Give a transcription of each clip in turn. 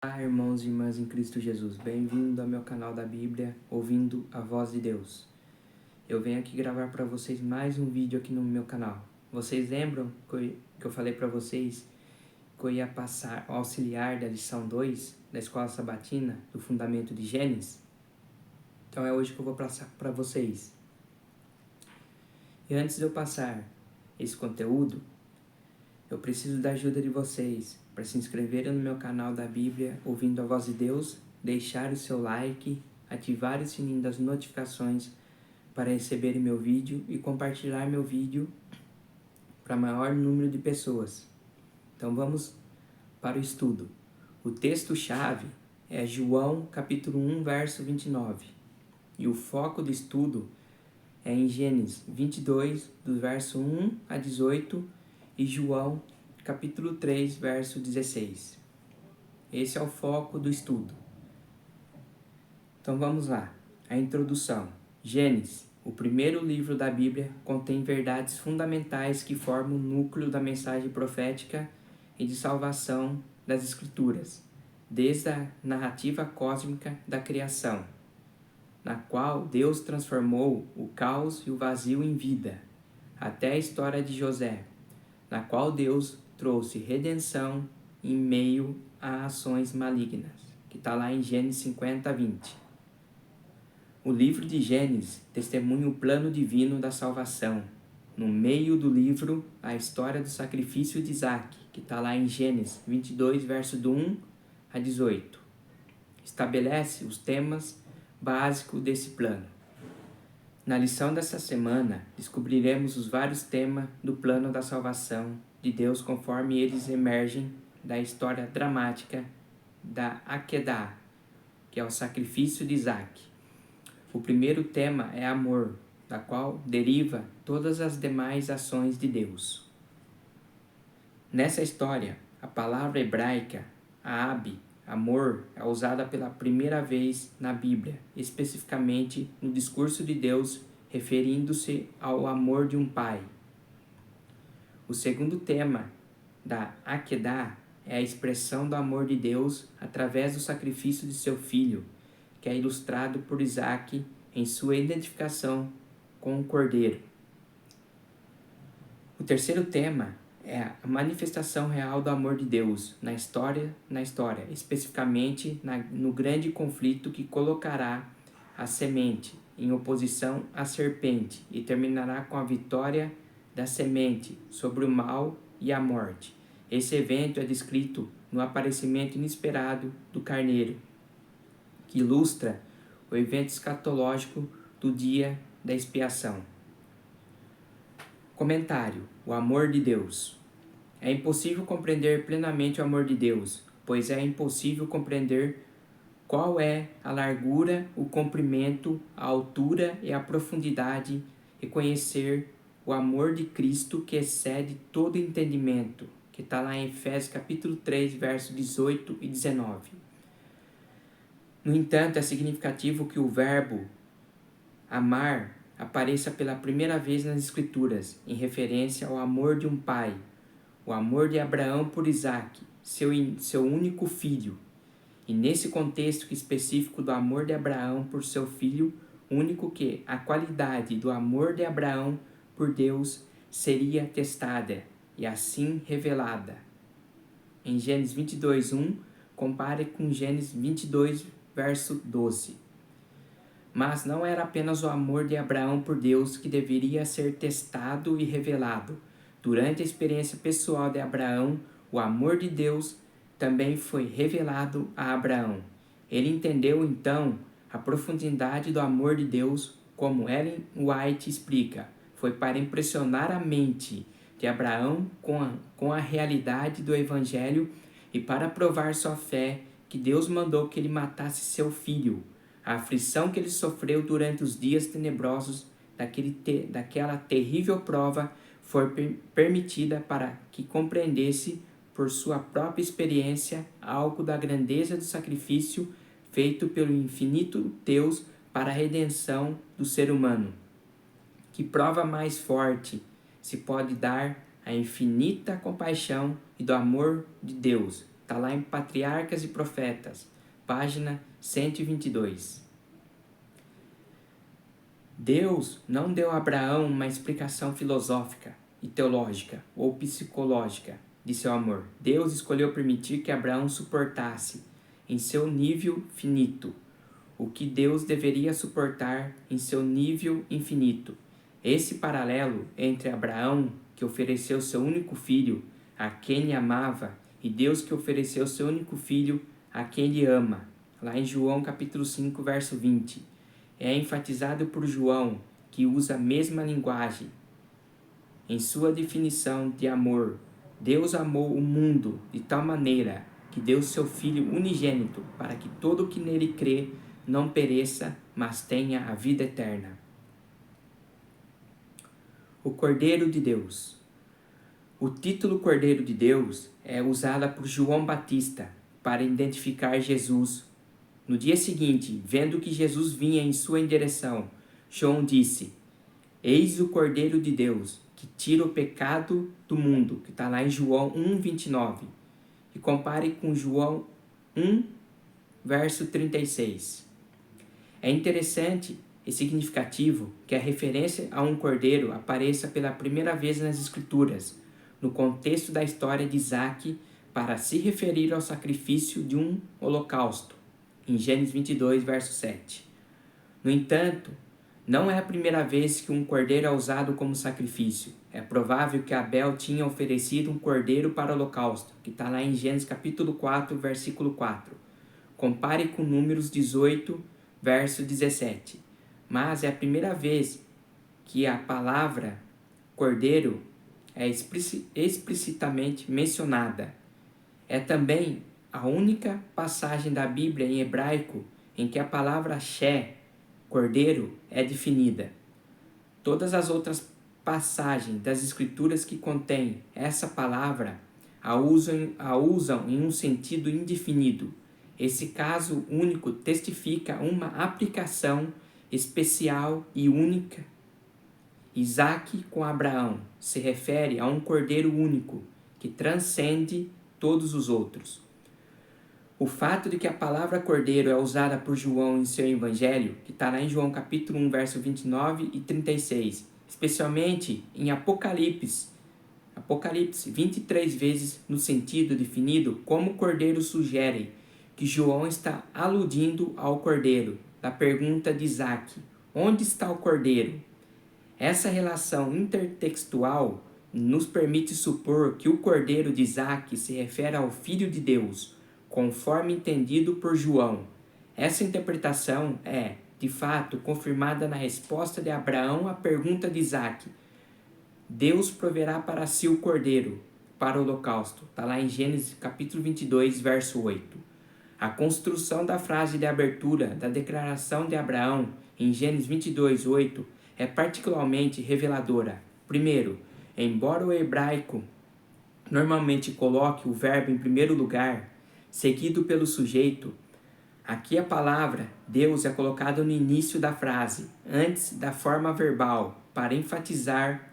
Olá, irmãos e irmãs em Cristo Jesus, bem-vindo ao meu canal da Bíblia, ouvindo a voz de Deus. Eu venho aqui gravar para vocês mais um vídeo aqui no meu canal. Vocês lembram que eu falei para vocês que eu ia passar o auxiliar da lição 2 da Escola Sabatina, do Fundamento de Gênesis? Então é hoje que eu vou passar para vocês. E antes de eu passar esse conteúdo, eu preciso da ajuda de vocês para se inscreverem no meu canal da Bíblia, ouvindo a voz de Deus, deixar o seu like, ativar o sininho das notificações para receberem meu vídeo e compartilhar meu vídeo para maior número de pessoas. Então vamos para o estudo. O texto-chave é João capítulo 1, verso 29. E o foco do estudo é em Gênesis 22, do verso 1 a 18, e João capítulo 3, verso 16. Esse é o foco do estudo. Então vamos lá. A introdução. Gênesis, o primeiro livro da Bíblia, contém verdades fundamentais que formam o núcleo da mensagem profética e de salvação das Escrituras, desde a narrativa cósmica da criação, na qual Deus transformou o caos e o vazio em vida, até a história de José, na qual Deus trouxe redenção em meio a ações malignas, que está lá em Gênesis 50, 20. O livro de Gênesis testemunha o plano divino da salvação. No meio do livro, a história do sacrifício de Isaac, que está lá em Gênesis 22, verso do 1 a 18. Estabelece os temas básicos desse plano. Na lição dessa semana, descobriremos os vários temas do plano da salvação de Deus conforme eles emergem da história dramática da Akedah, que é o sacrifício de Isaac. O primeiro tema é amor, da qual deriva todas as demais ações de Deus. Nessa história, a palavra hebraica, Ahab, amor, é usada pela primeira vez na Bíblia, especificamente no discurso de Deus, referindo-se ao amor de um pai. O segundo tema da Akedah é a expressão do amor de Deus através do sacrifício de seu filho, que é ilustrado por Isaac em sua identificação com o cordeiro. O terceiro tema é a manifestação real do amor de Deus na história, especificamente no grande conflito que colocará a semente em oposição à serpente e terminará com a vitória da semente sobre o mal e a morte. Esse evento é descrito no aparecimento inesperado do carneiro, que ilustra o evento escatológico do dia da expiação. Comentário: o amor de Deus. É impossível compreender plenamente o amor de Deus, pois é impossível compreender qual é a largura, o comprimento, a altura e a profundidade, e conhecer o amor de Cristo que excede todo entendimento, que está lá em Efésios capítulo 3, versos 18 e 19. No entanto, é significativo que o verbo amar apareça pela primeira vez nas Escrituras, em referência ao amor de um pai, o amor de Abraão por Isaac, seu único filho. E nesse contexto específico do amor de Abraão por seu filho único, que a qualidade do amor de Abraão por Deus seria testada e assim revelada. Em Gênesis 22, 1, compare com Gênesis 22, verso 12. Mas não era apenas o amor de Abraão por Deus que deveria ser testado e revelado. Durante a experiência pessoal de Abraão, o amor de Deus também foi revelado a Abraão. Ele entendeu então a profundidade do amor de Deus, como Ellen White explica. Foi para impressionar a mente de Abraão com a realidade do Evangelho e para provar sua fé que Deus mandou que ele matasse seu filho. A aflição que ele sofreu durante os dias tenebrosos daquela terrível prova foi permitida para que compreendesse por sua própria experiência algo da grandeza do sacrifício feito pelo infinito Deus para a redenção do ser humano. Que prova mais forte se pode dar a infinita compaixão e do amor de Deus Está lá em Patriarcas e Profetas, página 122. Deus não deu a Abraão uma explicação filosófica e teológica ou psicológica de seu amor. Deus escolheu permitir que Abraão suportasse em seu nível finito o que Deus deveria suportar em seu nível infinito. Esse paralelo entre Abraão, que ofereceu seu único filho a quem ele amava, e Deus que ofereceu seu único filho a quem ele ama, lá em João capítulo 5, verso 20, é enfatizado por João, que usa a mesma linguagem. Em sua definição de amor, Deus amou o mundo de tal maneira que deu seu Filho unigênito para que todo o que nele crê não pereça, mas tenha a vida eterna. O Cordeiro de Deus. O título Cordeiro de Deus é usado por João Batista para identificar Jesus. No dia seguinte, vendo que Jesus vinha em sua direção, João disse: Eis o Cordeiro de Deus, que tira o pecado do mundo, que está lá em João 1,29. E compare com João 1, verso 36. É interessante e significativo que a referência a um cordeiro apareça pela primeira vez nas Escrituras, no contexto da história de Isaque, para se referir ao sacrifício de um holocausto, em Gênesis 22, verso 7. No entanto, não é a primeira vez que um cordeiro é usado como sacrifício. É provável que Abel tinha oferecido um cordeiro para o holocausto, que está lá em Gênesis capítulo 4, versículo 4. Compare com Números 18, verso 17. Mas é a primeira vez que a palavra cordeiro é explicitamente mencionada. É também a única passagem da Bíblia em hebraico em que a palavra Shé, cordeiro, é definida. Todas as outras passagens das Escrituras que contêm essa palavra a usam em um sentido indefinido. Esse caso único testifica uma aplicação especial e única. Isaque com Abraão se refere a um cordeiro único que transcende todos os outros. O fato de que a palavra cordeiro é usada por João em seu evangelho, que está lá em João capítulo 1, verso 29 e 36, especialmente em Apocalipse 23 vezes no sentido definido como cordeiro, sugere que João está aludindo ao cordeiro da pergunta de Isaque: onde está o cordeiro? Essa relação intertextual nos permite supor que o cordeiro de Isaque se refere ao Filho de Deus, conforme entendido por João. Essa interpretação é, de fato, confirmada na resposta de Abraão à pergunta de Isaque: Deus proverá para si o cordeiro para o holocausto. Está lá em Gênesis capítulo 22, verso 8. A construção da frase de abertura da declaração de Abraão em Gênesis 22, 8 é particularmente reveladora. Primeiro, embora o hebraico normalmente coloque o verbo em primeiro lugar, seguido pelo sujeito, aqui a palavra Deus é colocada no início da frase, antes da forma verbal, para enfatizar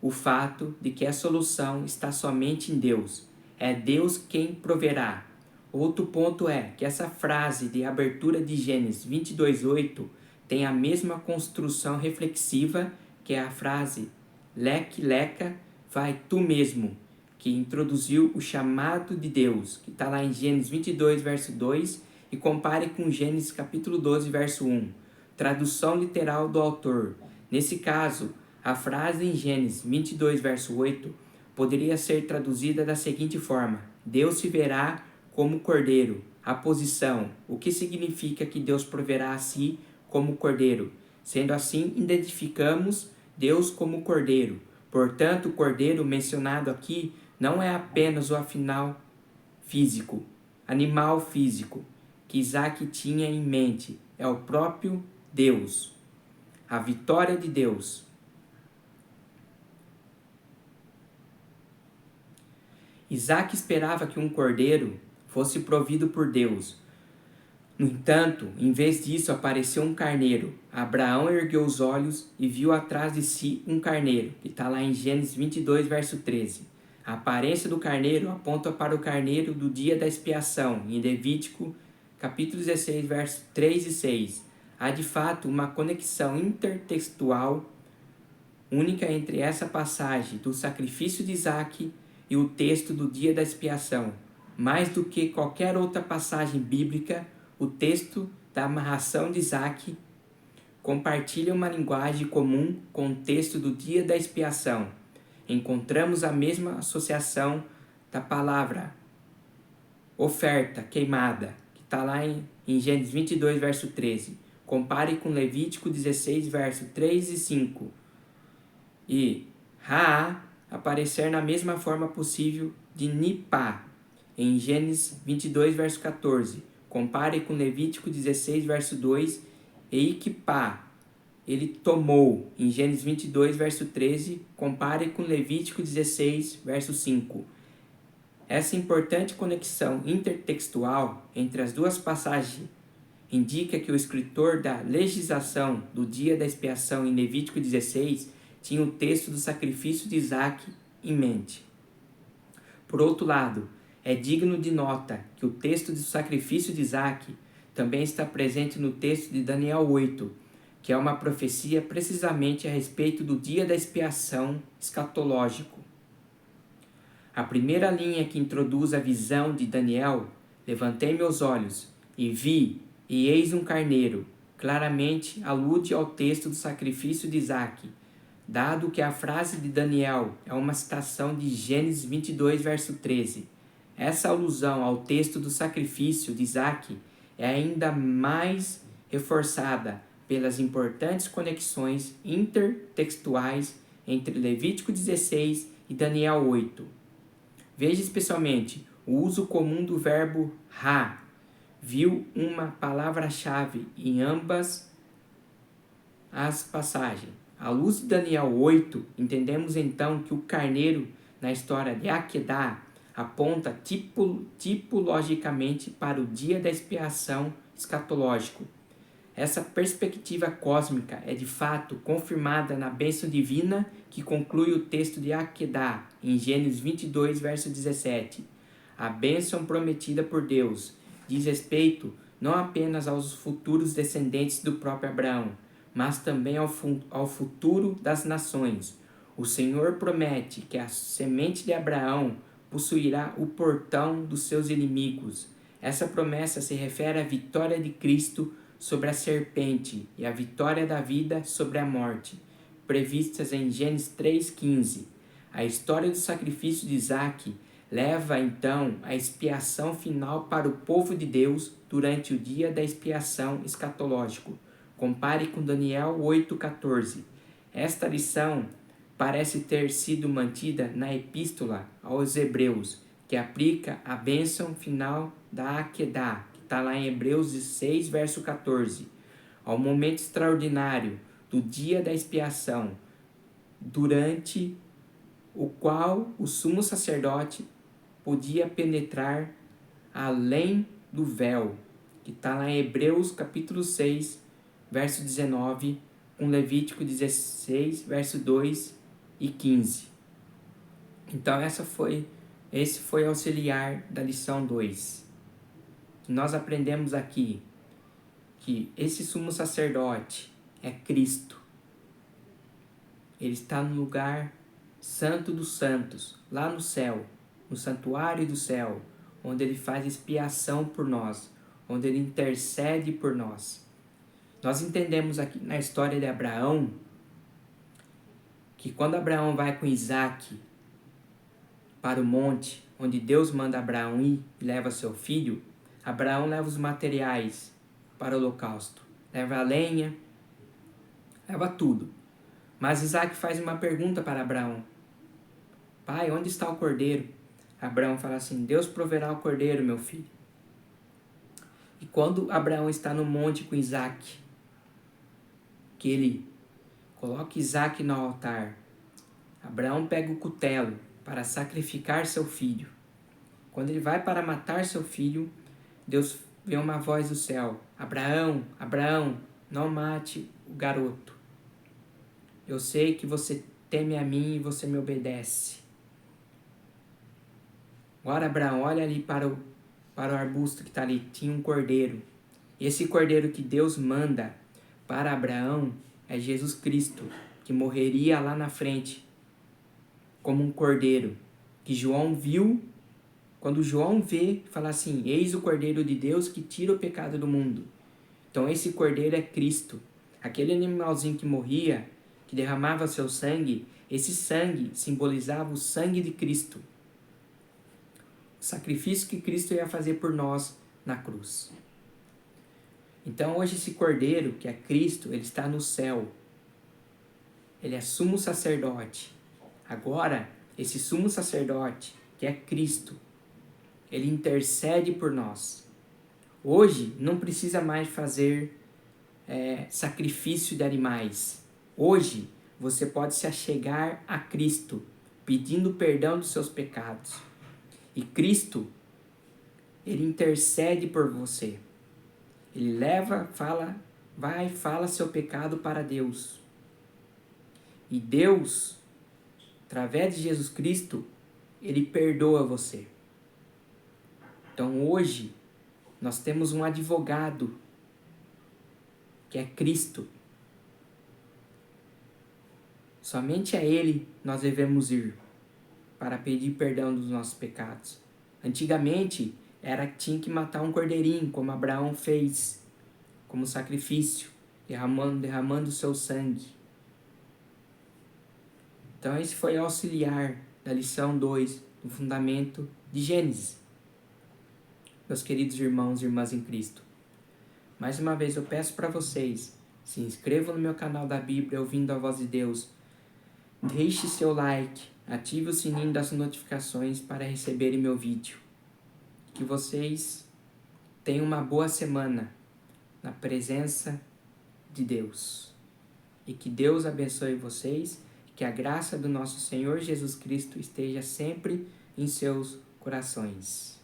o fato de que a solução está somente em Deus. É Deus quem proverá. Outro ponto é que essa frase de abertura de Gênesis 22:8 tem a mesma construção reflexiva que a frase leque leca, vai tu mesmo, que introduziu o chamado de Deus, que está lá em Gênesis 22, verso 2, e compare com Gênesis capítulo 12, verso 1. Tradução literal do autor. Nesse caso, a frase em Gênesis 22, verso 8, poderia ser traduzida da seguinte forma: Deus se verá como cordeiro. A posição, o que significa que Deus proverá a si como cordeiro. Sendo assim, identificamos Deus como cordeiro. Portanto, o cordeiro mencionado aqui não é apenas o animal físico, que Isaque tinha em mente, é o próprio Deus. A vitória de Deus. Isaque esperava que um cordeiro fosse provido por Deus. No entanto, em vez disso, apareceu um carneiro. Abraão ergueu os olhos e viu atrás de si um carneiro, que está lá em Gênesis 22, verso 13. A aparência do carneiro aponta para o carneiro do dia da expiação, em Levítico, capítulo 16, versos 3 e 6. Há de fato uma conexão intertextual única entre essa passagem do sacrifício de Isaque e o texto do dia da expiação. Mais do que qualquer outra passagem bíblica, o texto da amarração de Isaque compartilha uma linguagem comum com o texto do dia da expiação. Encontramos a mesma associação da palavra oferta, queimada, que está lá em Gênesis 22, verso 13. Compare com Levítico 16, verso 3 e 5. E Ra aparecer na mesma forma possível de Nipá, em Gênesis 22, verso 14. Compare com Levítico 16, verso 2, e Iquipá, ele tomou, em Gênesis 22, verso 13. Compare com Levítico 16, verso 5. Essa importante conexão intertextual entre as duas passagens indica que o escritor da legislação do dia da expiação em Levítico 16 tinha o texto do sacrifício de Isaque em mente. Por outro lado, é digno de nota que o texto do sacrifício de Isaque também está presente no texto de Daniel 8, que é uma profecia precisamente a respeito do dia da expiação escatológico. A primeira linha que introduz a visão de Daniel, levantei meus olhos e vi, e eis um carneiro, claramente alude ao texto do sacrifício de Isaque, dado que a frase de Daniel é uma citação de Gênesis 22, verso 13. Essa alusão ao texto do sacrifício de Isaque é ainda mais reforçada pelas importantes conexões intertextuais entre Levítico 16 e Daniel 8. Veja especialmente o uso comum do verbo Ra. Viu uma palavra-chave em ambas as passagens. À luz de Daniel 8, entendemos então que o carneiro na história de Akedah aponta tipologicamente para o dia da expiação escatológico. Essa perspectiva cósmica é de fato confirmada na bênção divina que conclui o texto de Akedah, em Gênesis 22, verso 17. A bênção prometida por Deus diz respeito não apenas aos futuros descendentes do próprio Abraão, mas também ao futuro das nações. O Senhor promete que a semente de Abraão possuirá o portão dos seus inimigos. Essa promessa se refere à vitória de Cristo sobre a serpente e à vitória da vida sobre a morte, previstas em Gênesis 3,15. A história do sacrifício de Isaque leva então a expiação final para o povo de Deus durante o dia da expiação escatológico. Compare com Daniel 8,14. Esta lição parece ter sido mantida na epístola aos Hebreus, que aplica a bênção final da Akedah, que está lá em Hebreus 6, verso 14, ao momento extraordinário do dia da expiação, durante o qual o sumo sacerdote podia penetrar além do véu, que está lá em Hebreus capítulo 6, verso 19, com Levítico 16, verso 2 e 15. Então esse foi auxiliar da lição 2. Nós aprendemos aqui que esse sumo sacerdote é Cristo. Ele está no lugar santo dos santos, lá no céu, no santuário do céu, onde ele faz expiação por nós, onde ele intercede por nós. Nós entendemos aqui na história de Abraão que quando Abraão vai com Isaque para o monte, onde Deus manda Abraão ir e leva seu filho, Abraão leva os materiais para o holocausto, leva a lenha, leva tudo. Mas Isaque faz uma pergunta para Abraão: Pai, onde está o cordeiro? Abraão fala assim: Deus proverá o cordeiro, meu filho. E quando Abraão está no monte com Isaque, que ele coloca Isaque no altar, Abraão pega o cutelo para sacrificar seu filho. Quando ele vai para matar seu filho, Deus vê uma voz do céu: Abraão, Abraão, não mate o garoto. Eu sei que você teme a mim e você me obedece. Agora Abraão, olha ali para o arbusto que está ali, tinha um cordeiro. Esse cordeiro que Deus manda para Abraão é Jesus Cristo, que morreria lá na frente como um cordeiro, que João viu. Quando João vê, fala assim: eis o cordeiro de Deus que tira o pecado do mundo. Então esse cordeiro é Cristo. Aquele animalzinho que morria, que derramava seu sangue, esse sangue simbolizava o sangue de Cristo. O sacrifício que Cristo ia fazer por nós na cruz. Então hoje esse cordeiro, que é Cristo, ele está no céu. Ele é sumo sacerdote. Agora, esse sumo sacerdote, que é Cristo, ele intercede por nós. Hoje não precisa mais fazer sacrifício de animais. Hoje você pode se achegar a Cristo, pedindo perdão dos seus pecados. E Cristo, ele intercede por você. Ele fala seu pecado para Deus. E Deus, através de Jesus Cristo, ele perdoa você. Então hoje, nós temos um advogado, que é Cristo. Somente a Ele nós devemos ir para pedir perdão dos nossos pecados. Antigamente, tinha que matar um cordeirinho, como Abraão fez, como sacrifício, derramando o seu sangue. Então esse foi o auxiliar da lição 2, do fundamento de Gênesis. Meus queridos irmãos e irmãs em Cristo, mais uma vez eu peço para vocês, se inscrevam no meu canal da Bíblia, ouvindo a voz de Deus. Deixe seu like, ative o sininho das notificações para receberem meu vídeo. Que vocês tenham uma boa semana na presença de Deus. E que Deus abençoe vocês, que a graça do nosso Senhor Jesus Cristo esteja sempre em seus corações.